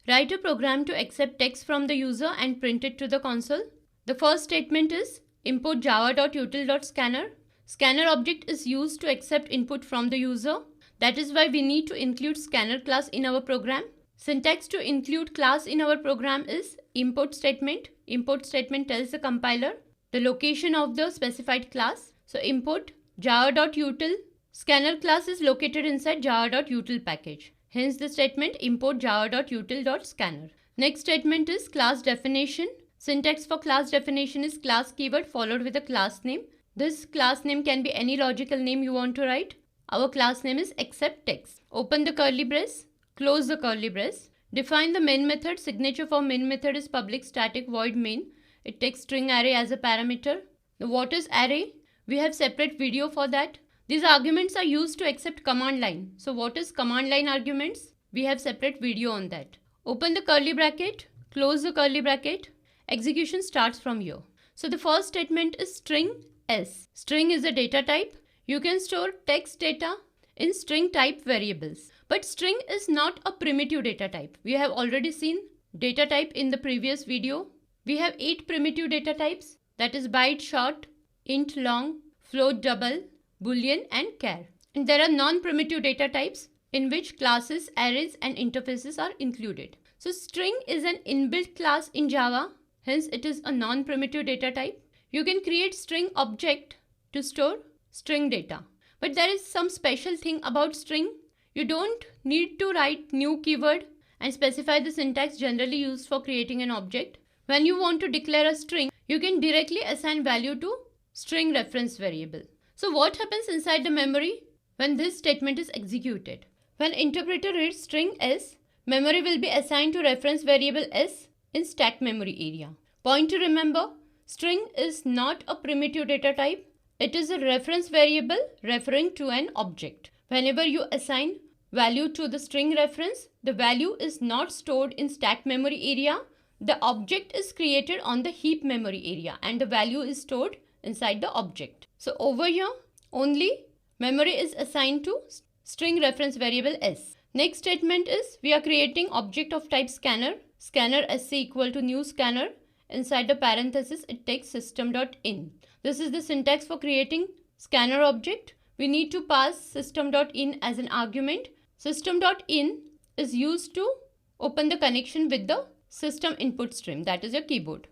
Write a program to accept text from the user and print it to the console. The first statement is import java.util.scanner. Scanner object is used to accept input from the user. That is why we need to include scanner class in our program. Syntax to include class in our program is import statement. Import statement tells the compiler the location of the specified class. So import java.util. Scanner class is located inside java.util package. Hence the statement import java.util.scanner. Next statement is class definition. Syntax for class definition is class keyword followed with a class name. This class name can be any logical name you want to write. Our class name is accept text. Open the curly brace. Close the curly brace. Define the main method. Signature for main method is public static void main. It takes string array as a parameter. Now what is array? We have separate video for that. These arguments are used to accept command line. So what is command line arguments? We have separate video on that. Open the curly bracket. Close the curly bracket. Execution starts from here. So the first statement is string S. String is a data type. You can store text data in string type variables. But string is not a primitive data type. We have already seen data type in the previous video. We have 8 primitive data types, that is byte short, int long, float double, boolean and char. And there are non-primitive data types in which classes, arrays and interfaces are included. So string is an inbuilt class in Java. Hence it is a non-primitive data type. You can create string object to store string data. But there is some special thing about string. You don't need to write new keyword and specify the syntax generally used for creating an object. When you want to declare a string, you can directly assign value to string reference variable. So what happens inside the memory when this statement is executed? When interpreter reads string S, memory will be assigned to reference variable S in stack memory area. Point to remember, string is not a primitive data type. It is a reference variable referring to an object. Whenever you assign value to the string reference, the value is not stored in stack memory area. The object is created on the heap memory area and the value is stored inside the object. So over here, only memory is assigned to string reference variable S. Next statement is we are creating object of type scanner. Scanner sc equal to new scanner. Inside the parenthesis, it takes system.in. This is the syntax for creating scanner object. We need to pass system.in as an argument. System.in is used to open the connection with the system input stream, that is your keyboard.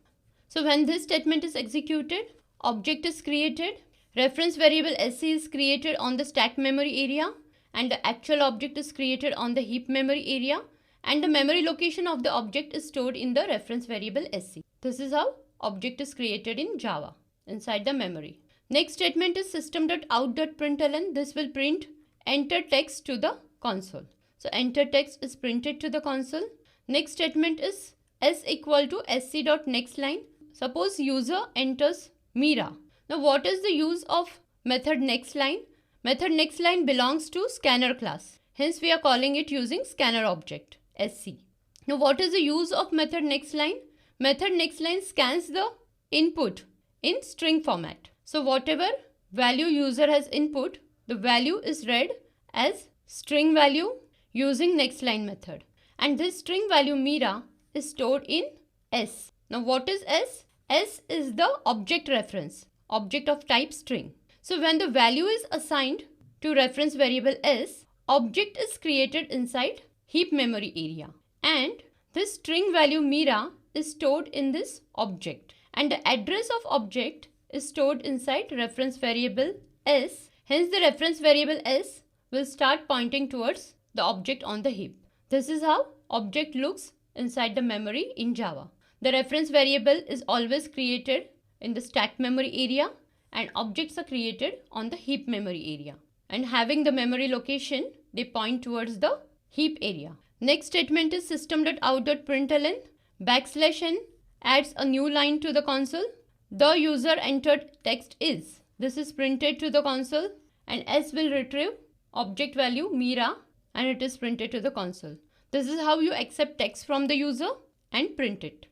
So when this statement is executed, object is created, reference variable sc is created on the stack memory area and the actual object is created on the heap memory area and the memory location of the object is stored in the reference variable sc. This is how object is created in Java inside the memory. Next statement is system.out.println. This will print enter text to the console. So enter text is printed to the console. Next statement is s equal to sc.nextLine. Suppose user enters Mira. Now what is the use of method nextLine? Method nextLine belongs to scanner class. Hence we are calling it using scanner object sc. Now what is the use of method nextLine? Method nextLine scans the input in string format. So whatever value user has input, the value is read as string value using nextLine method. And this string value Mira is stored in S. Now what is S? S is the object reference, object of type string. So when the value is assigned to reference variable S, object is created inside heap memory area. And this string value Mira is stored in this object. And the address of object is stored inside reference variable S. Hence the reference variable S will start pointing towards the object on the heap. This is how object looks inside the memory in Java. The reference variable is always created in the stack memory area and objects are created on the heap memory area. And having the memory location, they point towards the heap area. Next statement is system.out.println. \n adds a new line to the console. The user entered text is. This is printed to the console and S will retrieve object value Mira and it is printed to the console. This is how you accept text from the user and print it.